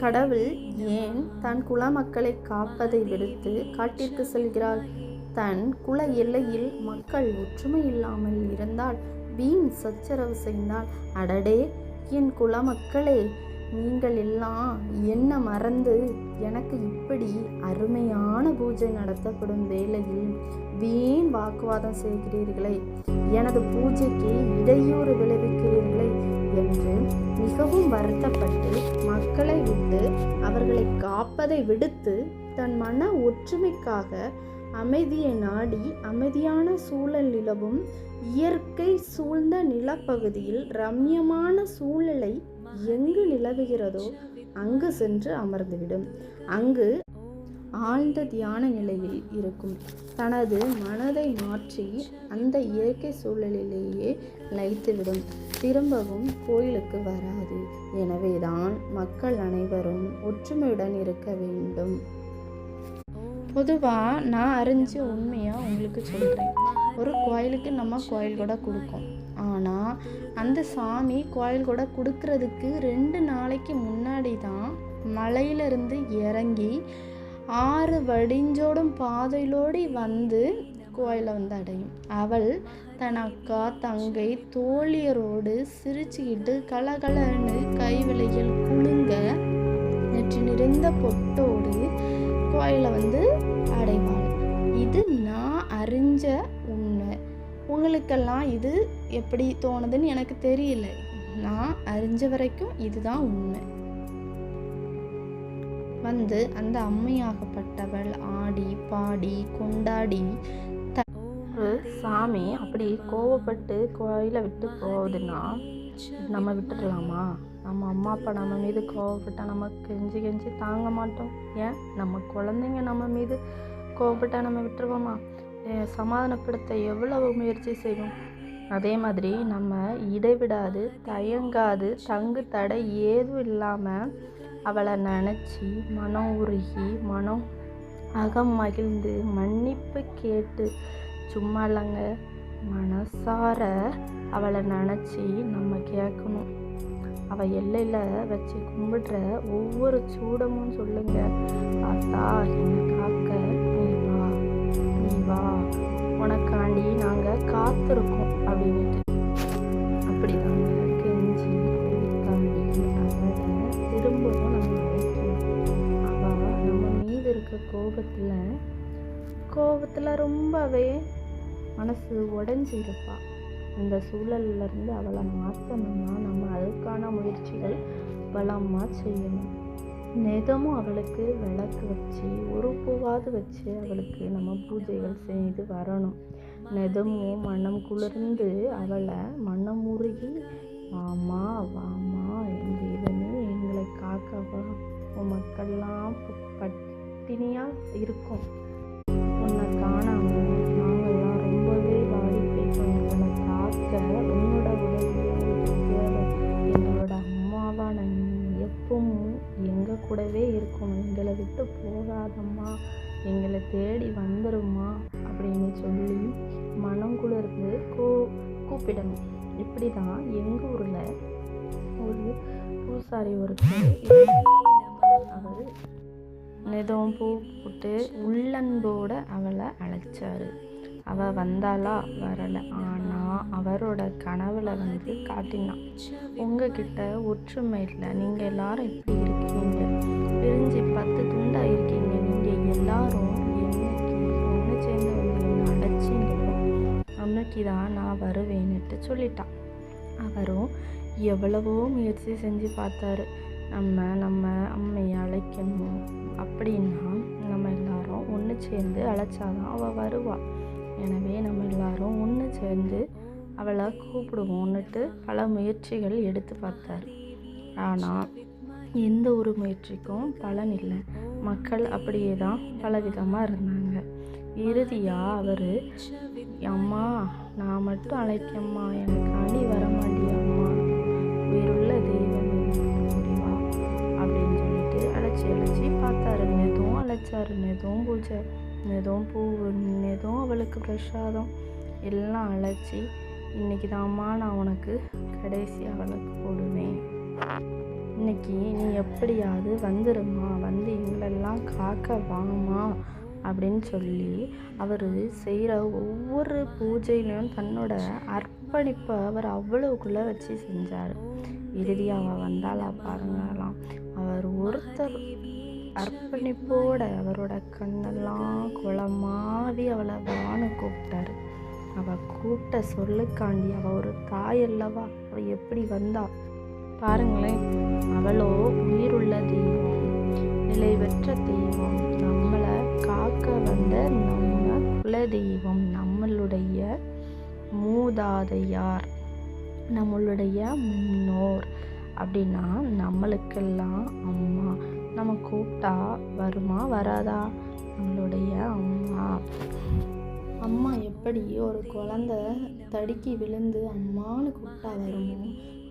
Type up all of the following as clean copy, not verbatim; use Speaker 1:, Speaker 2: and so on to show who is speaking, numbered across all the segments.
Speaker 1: கடவுள் ஏன் தன் குலமக்களை காப்பதை விடுத்து காட்டிற்கு செல்கிறார்? தன் குல எல்லையில் மக்கள் ஒற்றுமை இல்லாமல் இருந்தால், வீண் சச்சரவு செய்தால், அடடே என் குலமக்களே, நீங்கள் எல்லாம் என்ன மறந்து எனக்கு இப்படி அருமையான பூஜை நடத்தப்படும் வேளையில் வீண் வாக்குவாதம் செய்கிறீர்களே, எனது பூஜைக்கு இடையூறு விளைவிக்கிறீர்களே என்று மிகவும் வருத்தப்பட்டு மக்களை விட்டு அவர்களை காப்பதை விடுத்து தன் மன ஒற்றுமைக்காக அமைதியை நாடி அமைதியான சூழல் நிலவும் இயற்கை சூழ்ந்த நிலப்பகுதியில் ரம்யமான சூழலை எங்கு நிலவுகிறதோ அங்கு சென்று அமர்ந்துவிடும். அங்கு ஆழ்ந்த தியான நிலையில் இருக்கும். தனது மனதை மாற்றி அந்த இயற்கை சூழலிலேயே லயித்துவிடும். திரும்பவும் கோயிலுக்கு வராது. எனவேதான் மக்கள் அனைவரும் ஒற்றுமையுடன் இருக்க வேண்டும். பொதுவாக நான் அறிஞ்ச உண்மையாக உங்களுக்கு சொல்கிறேன். ஒரு கோயிலுக்கு நம்ம கோயில் கூட கொடுக்கோம். ஆனால் அந்த சாமி கோயில் கூட கொடுக்கறதுக்கு 2 நாளைக்கு முன்னாடி தான் மலையிலிருந்து இறங்கி 6 வடிஞ்சோடும் பாதையிலோடி வந்து கோயிலை வந்து அடையும். அவள் தன் அக்கா தங்கை தோழியரோடு சிரிச்சுக்கிட்டு கலகலன்னு கைவிலைகள் குலுங்க நெற்றி நிறைந்த பொட்டோடு கோயிலை வந்து அடைவாள். இது நான் அறிஞ்ச உண்மை. உங்களுக்கெல்லாம் இது எப்படி தோணுதுன்னு எனக்கு தெரியல. நான் அறிஞ்ச வரைக்கும் இதுதான் உண்மை. வந்து அந்த அம்மையாகப்பட்டவள் ஆடி பாடி கொண்டாடி ஒரு சாமி அப்படி கோவப்பட்டு கோயிலை விட்டு போகுதுன்னா நம்ம விட்டுடலாமா? நம்ம அம்மா அப்பா நம்ம மீது கோவப்பட்டால் நம்ம கெஞ்சி கெஞ்சி தாங்க மாட்டோம். ஏன் நம்ம குழந்தைங்க நம்ம மீது கோவப்பட்டால் நம்ம விட்டுருவோமா? சமாதானப்படுத்த எவ்வளவு முயற்சி செய்வோம். அதே மாதிரி நம்ம இடைவிடாது தயங்காது தங்கு தடை ஏதும் இல்லாமல் அவளை நினச்சி மனம் உருகி மனம் அகம் மகிழ்ந்து மன்னிப்பு கேட்டு சும்மா இல்லைங்க, மனசார அவளை நினச்சி நம்ம கேட்கணும். அவள் எல்லையில் வச்சு கும்பிடுற ஒவ்வொரு சூடமும் சொல்லுங்க, ஆத்தா என்னை காக்க நீ வா, உனக்காண்டி நாங்கள் காத்திருக்கோம் அப்படின்ட்டு. அப்படிதாங்க கெஞ்சி கூத்தாடி அவளை திரும்பவும் நம்ம அழைக்கணும். அவள் நம்ம மீது இருக்க கோபத்தில் ரொம்பவே மனசு உடஞ்சி இருப்பா. அந்த சூழல்லேருந்து அவளை மாற்றணும்னா நம்ம அதுக்கான முயற்சிகள் பலமாக செய்யணும். நிதமும் அவளுக்கு விளக்கு வச்சு ஒரு பூவாவது வச்சு அவளுக்கு நம்ம பூஜைகள் செய்து வரணும். நிதமும் மனம் குளிர்ந்து அவளை மனம் உருகி வாமா வாமா என் தேவனே எங்களை காக்கவா, உன் மக்கள்லாம் பட்டினியாக இருக்கும், உன்னை காணாமல் நாங்கள்லாம் ரொம்பவே வாடிப்போம், எங்களை காக்க உன்னோட உதவி தேவை. எங்களோட அம்மாவான நீ எப்பவும் எங்கள் கூடவே இருக்கும், எங்களை விட்டு போகாதம்மா, எங்களை தேடி வந்துருமா அப்படின்னு சொல்லி மனம் குளிர்ந்து கூப்பிடணும். இப்படி தான் எங்கள் ஊரில் ஒரு பூசாரி ஒருத்தர் அவர் நிதம் பூ போட்டு உள்ளன்போட அவளை அழைச்சாரு. அவள் வந்தாளா வரலை. ஆனால் அவரோட கனவுல வந்து காட்டினான், உங்ககிட்ட ஒற்றுமை இல்லை, நீங்கள் எல்லாரும் இப்படி இருக்கீங்க, பிரிஞ்சு 10 துண்டாக இருக்கீங்க, நீங்கள் எல்லாரும் என்னைக்கு ஒன்று சேர்ந்து வந்து என்ன அடைச்சிங்களோ அன்னைக்கு தான் நான் வருவேன்னுட்டு சொல்லிட்டான். அவரும் எவ்வளவோ முயற்சி செஞ்சு பார்த்தாரு. நம்ம அம்மையை அழைக்கணும் அப்படின்னா நம்ம எல்லாரும் ஒன்று சேர்ந்து அழைச்சாதான் அவள் வருவாள். எனவே நம்ம எல்லாரும் ஒன்று சேர்ந்து அவளை கூப்பிடுவோன்னுட்டு பல முயற்சிகள் எடுத்து பார்த்தாரு. ஆனால் எந்த ஒரு முயற்சிக்கும் பலன் இல்லை. மக்கள் அப்படியே தான் பலவிதமாக இருந்தாங்க. இறுதியாக அவர், அம்மா நான் மட்டும் அழைக்கம்மா, எனக்காண்டி வரமாட்டியம்மா, உயிருள்ள தெய்வமே முடிவா அப்படின்னு சொல்லிட்டு அழைச்சி பார்த்தாரு. நெதும் அழைச்சாரு, நெதும் பூஜை, நெதும் பூ, நெதும் அவளுக்கு பிரசாதம் எல்லாம் அழைச்சி, இன்னைக்கு தான்மா நான் உனக்கு கடைசி அவளுக்கு போடுவேன். இன்னைக்கு நீ எப்படியாவது வந்துருமா, வந்து எங்களெல்லாம் காக்க வாமா அப்படின்னு சொல்லி அவர் செய்கிற ஒவ்வொரு பூஜையிலையும் தன்னோட அர்ப்பணிப்பை அவர் அவ்வளோக்குள்ளே வச்சு செஞ்சார். இறுதியாக அவள் வந்தாளா பாருங்கலாம். அவர் ஒருத்தர் அர்ப்பணிப்போட அவரோட கண்ணெல்லாம் குளமாவி அவளை வான்னு கூப்பிட்டாரு. அவள் கூப்பிட்ட சொல்லுக்காண்டி அவள் ஒரு தாய் அல்லவா, அவள் எப்படி வந்தா பாருங்களேன். அவளோ உயிருள்ள தெய்வம், நிலைவற்ற தெய்வம், நம்மளை காக்க வந்த நம்ம குல தெய்வம், நம்மளுடைய மூதாதையார், நம்மளுடைய முன்னோர். அப்படின்னா நம்மளுக்கெல்லாம் அம்மா. நம்ம கூப்பிட்டா வருமா வராதா? நம்மளுடைய அம்மா. அம்மா எப்படி ஒரு குழந்தை தடுக்கி விழுந்து அம்மான்னு கூப்பிட்டா வருமோ,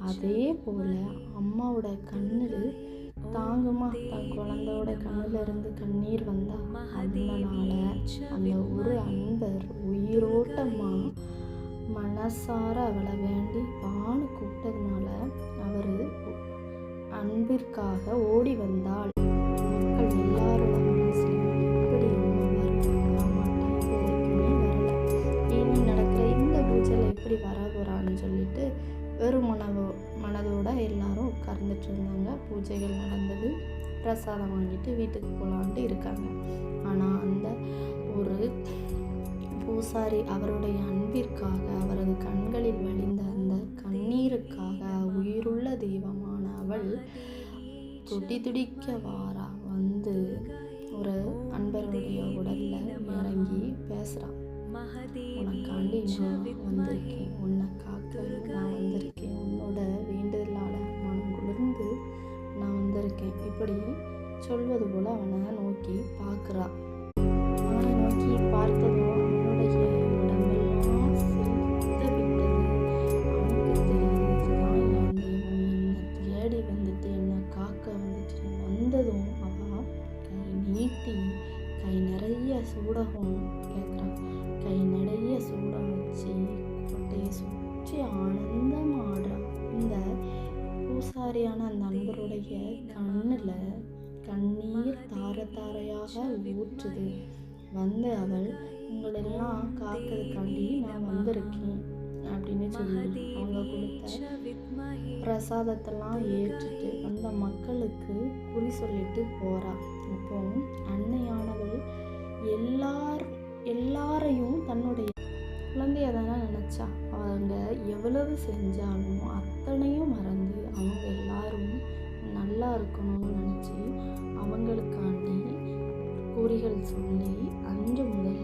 Speaker 1: அதே போல் அம்மாவோட கண்ணில் தாங்குமா, தன் குழந்தையோட கண்ணில் இருந்து கண்ணீர் வந்தா அதனால அந்த ஒரு அன்பர் உயிரோட்டமாக மனசார அவளை வேண்டி வான்னு கூப்பிட்டதுனால அவர் அன்பிற்காக ஓடி வந்தாள். மக்கள் எல்லாரோட மனசுலையும் எப்படி அம்மா வரைக்குமே வரல, இனி நடக்கிற இந்த பூஜையில் எப்படி வர போகிறான்னு சொல்லிட்டு வெறும் மனதோட எல்லாரும் உட்கார்ந்துட்டு இருந்தாங்க. பூஜைகள் நடந்தது, பிரசாதம் வாங்கிட்டு வீட்டுக்கு போகலான்ட்டு இருக்காங்க. ஆனால் அந்த ஒரு பூசாரி அவருடைய அன்பிற்காக, அவரது கண்களில் வழிந்த அந்த கண்ணீருக்காக உயிருள்ள தெய்வமான அவள் துடி துடிக்க வாரா வந்து ஒரு அன்பருடைய உடல்ல இறங்கி பேசுகிறான். உனக்காண்டி நான் வந்திருக்கேன், உன்னை காக்க நான் வந்திருக்கேன், உன்னோட வேண்டுதலால் மனம் குளிர்ந்து நான் வந்திருக்கேன் இப்படி சொல்வது போல அவனை நோக்கி பார்க்குறா. அவனை நோக்கி பார்த்ததும் அவனுடைய உடம்பெல்லாம் செலுத்த விட்டது. அவனுக்கு தெரியுதுதான் என் தெய்வம் என்னை தேடி வந்துட்டு என்னை காக்க வந்துட்டு வந்ததும் அவள் கை நீட்டி கை நிறைய சூடகம் கேட்குறான். கை நிறைய சூடம் வச்சு கோட்டையை சுற்றி ஆனந்தம் ஆடுறான். இந்த பூசாரியான அந்த நண்பருடைய கண்ணில் கண்ணீர் தார தாரையாக ஊற்றுது. வந்து அவள் உங்களெல்லாம் காக்கிறதுக்காண்டி நான் வந்திருக்கேன் அப்படின்னு சொல்லி அவங்க கொடுத்த பிரசாதத்தெல்லாம் ஏற்றுட்டு அந்த மக்களுக்கு குறி சொல்லிட்டு போறா. அப்போ அன்னையானவள் எல்லாரையும் தன்னுடைய குழந்தைய தானே நினச்சா. அவங்க எவ்வளவு செஞ்சாலும் அத்தனையும் மறந்து அவங்க எல்லாரும் நல்லா இருக்கணும்னு நினச்சி அவங்களுக்காண்டி குறிகள் சொல்லி அன்று முதல்